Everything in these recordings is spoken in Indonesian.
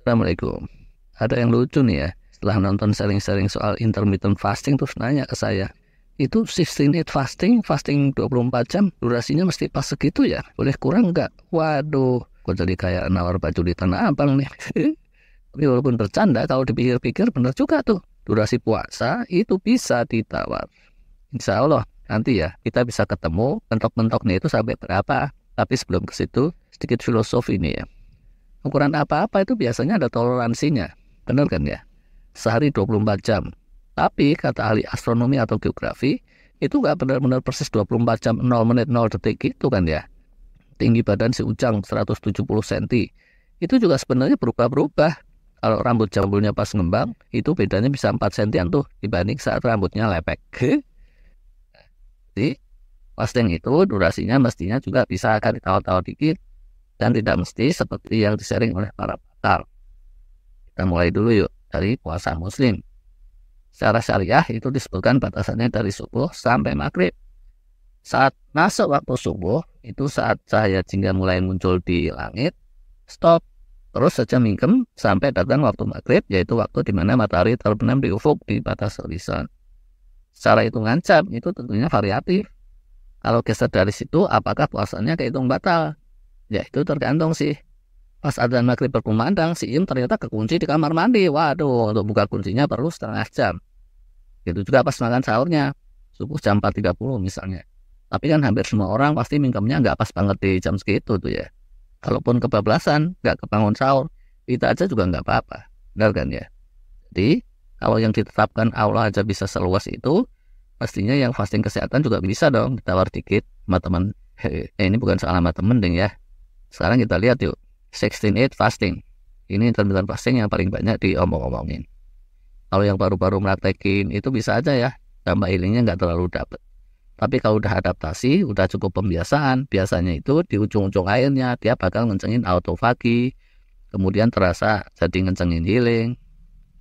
Assalamualaikum. Ada yang lucu nih ya. Setelah nonton sharing-sharing soal intermittent fasting terus nanya ke saya, itu 16-8 fasting 24 jam, durasinya mesti pas segitu ya? Boleh kurang nggak? Waduh, kok jadi kayak nawar baju di Tanah Abang nih. Tapi walaupun bercanda, kalau dipikir-pikir benar juga tuh. Durasi puasa itu bisa ditawar. Insya Allah nanti ya kita bisa ketemu mentok-mentoknya itu sampai berapa. Tapi sebelum ke situ, sedikit filosofi nih ya. Ukuran apa-apa itu biasanya ada toleransinya. Benar kan ya? Sehari 24 jam. Tapi kata ahli astronomi atau geografi, itu nggak benar-benar persis 24 jam 0 menit 0 detik gitu kan ya. Tinggi badan si Ujang 170 cm. Itu juga sebenarnya berubah-berubah. Kalau rambut jambulnya pas ngembang, itu bedanya bisa 4 cm tuh dibanding saat rambutnya lepek. Jadi, fasting itu durasinya mestinya juga bisa akan ditawar-tawar dikit. Dan tidak mesti seperti yang disaring oleh para pakar. Kita mulai dulu yuk dari puasa muslim. Secara syariah itu disebutkan batasannya dari subuh sampai maghrib. Saat masuk waktu subuh, itu saat cahaya jingga mulai muncul di langit, stop. Terus saja mingkem sampai datang waktu maghrib, yaitu waktu di mana matahari terbenam di ufuk di batas horizon. Secara hitungan jam itu tentunya variatif. Kalau geser dari situ, apakah puasanya kehitung batal? Ya itu tergantung sih. Pas adzan maghrib berkumandang, si Im ternyata kekunci di kamar mandi. Waduh, untuk buka kuncinya perlu setengah jam. Gitu juga pas makan sahurnya, subuh jam 4.30 misalnya. Tapi kan hampir semua orang pasti mingkemnya nggak pas banget di jam segitu tuh ya. Kalaupun kebablasan, nggak kebangun sahur, itu aja juga nggak apa-apa. Benar kan ya? Jadi, kalau yang ditetapkan Allah aja bisa seluas itu, pastinya yang fasting kesehatan juga bisa dong ditawar dikit sama teman. Ini bukan soal sama temen deh ya. Sekarang kita lihat yuk, 16-8 fasting. Ini intermittent fasting yang paling banyak diomong-omongin. Kalau yang baru-baru praktekin itu bisa aja ya, dampak healingnya nggak terlalu dapet. Tapi kalau udah adaptasi, udah cukup pembiasaan, biasanya itu di ujung-ujung akhirnya dia bakal ngencengin autofagi, kemudian terasa jadi ngencengin healing,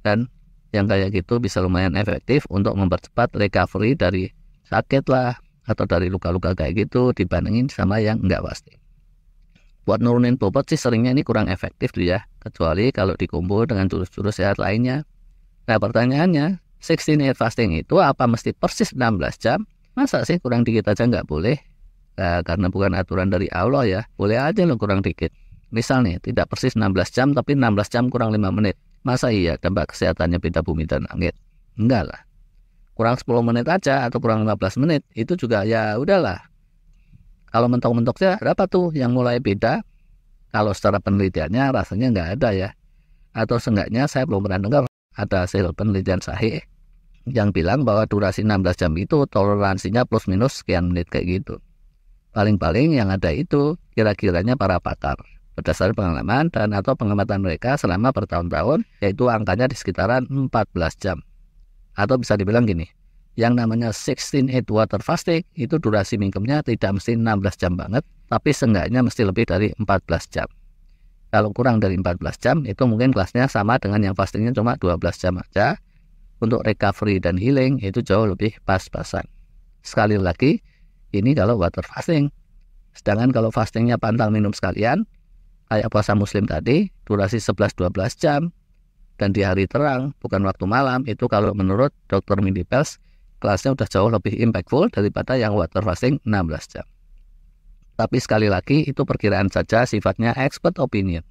dan yang kayak gitu bisa lumayan efektif untuk mempercepat recovery dari sakit lah, atau dari luka-luka kayak gitu dibandingin sama yang nggak fasting. Buat nurunin bobot sih seringnya ini kurang efektif tuh ya, kecuali kalau dikumpul dengan jurus-jurus sehat lainnya. Nah pertanyaannya, 16-8 fasting itu apa mesti persis 16 jam? Masa sih kurang dikit aja nggak boleh? Nah, karena bukan aturan dari Allah ya, boleh aja lo kurang dikit. Misal nih, tidak persis 16 jam tapi 16 jam kurang 5 menit. Masa iya dampak kesehatannya beda bumi dan langit? Enggak lah. Kurang 10 menit aja atau kurang 15 menit, itu juga ya udahlah. Kalau mentok-mentoknya berapa tuh yang mulai beda? Kalau secara penelitiannya rasanya nggak ada ya. Atau seenggaknya saya belum pernah dengar ada hasil penelitian sahih yang bilang bahwa durasi 16 jam itu toleransinya plus minus sekian menit kayak gitu. Paling-paling yang ada itu kira-kiranya para pakar berdasarkan pengalaman dan atau pengamatan mereka selama bertahun-tahun, yaitu angkanya di sekitaran 14 jam. Atau bisa dibilang gini, yang namanya 16-8 water fasting itu durasi mingkemnya tidak mesti 16 jam banget, tapi seenggaknya mesti lebih dari 14 jam. Kalau kurang dari 14 jam, itu mungkin kelasnya sama dengan yang fastingnya cuma 12 jam aja. Untuk recovery dan healing itu jauh lebih pas-pasan. Sekali lagi, ini kalau water fasting. Sedangkan kalau fastingnya pantang minum sekalian, kayak puasa muslim tadi, durasi 11-12 jam, dan di hari terang, bukan waktu malam, itu kalau menurut Dr. Mindy Pelz, kelasnya udah jauh lebih impactful daripada yang water fasting 16 jam. Tapi sekali lagi itu perkiraan saja, sifatnya expert opinion.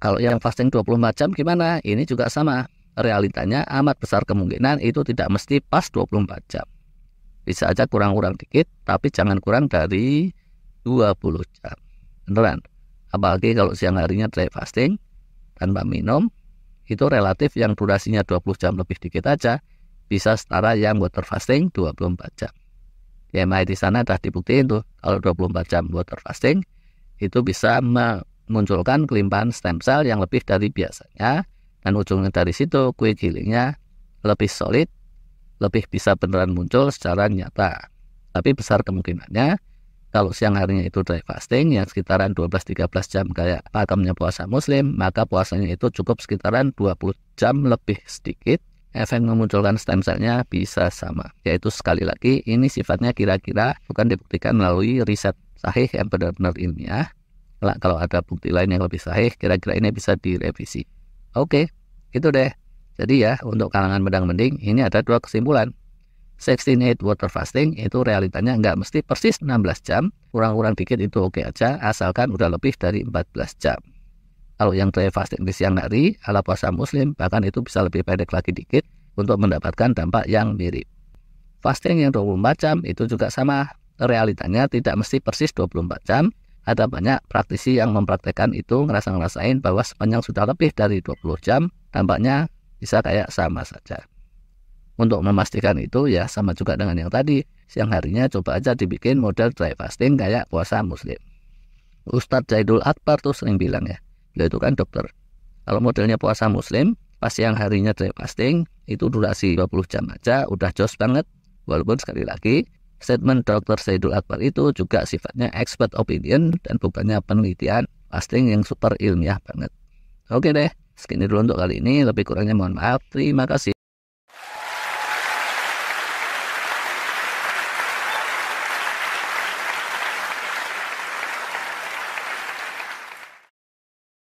Kalau yang fasting 24 jam gimana? Ini juga sama. Realitanya amat besar kemungkinan itu tidak mesti pas 24 jam. Bisa aja kurang-kurang dikit, tapi jangan kurang dari 20 jam. Beneran. Apalagi kalau siang harinya dry fasting, tanpa minum, itu relatif yang durasinya 20 jam lebih dikit aja, bisa setara yang water fasting 24 jam. MRI di sana sudah dibuktiin tuh, kalau 24 jam water fasting, itu bisa memunculkan kelimpahan stem cell yang lebih dari biasanya, dan ujungnya dari situ, quick healingnya lebih solid, lebih bisa beneran muncul secara nyata. Tapi besar kemungkinannya, kalau siang harinya itu dry fasting, yang sekitaran 12-13 jam kayak pakemnya puasa muslim, maka puasanya itu cukup sekitaran 20 jam lebih sedikit, efek memunculkan stem cell-nya bisa sama. Yaitu sekali lagi, ini sifatnya kira-kira bukan dibuktikan melalui riset sahih yang benar-benar ilmiah. Kalau ada bukti lain yang lebih sahih, kira-kira ini bisa direvisi. Oke, gitu deh. Jadi ya, untuk kalangan mendang-mending, ini ada dua kesimpulan. 16/8 water fasting itu realitanya nggak mesti persis 16 jam, kurang-kurang dikit itu oke aja, asalkan udah lebih dari 14 jam. Kalau yang dry fasting di siang hari, ala puasa muslim, bahkan itu bisa lebih pendek lagi dikit untuk mendapatkan dampak yang mirip. Fasting yang 24 jam itu juga sama, realitanya tidak mesti persis 24 jam, ada banyak praktisi yang mempraktekkan itu ngerasain bahwa sepanjang sudah lebih dari 20 jam, dampaknya bisa kayak sama saja. Untuk memastikan itu ya sama juga dengan yang tadi, siang harinya coba aja dibikin model dry fasting kayak puasa muslim. Ustadz Zaidul Akbar tuh sering bilang ya, beliau itu kan dokter. Kalau modelnya puasa muslim, pas siang harinya dry fasting, itu durasi 20 jam aja udah jos banget. Walaupun sekali lagi, statement Dr. Zaidul Akbar itu juga sifatnya expert opinion dan bukannya penelitian fasting yang super ilmiah banget. Oke deh, segini dulu untuk kali ini, lebih kurangnya mohon maaf, terima kasih.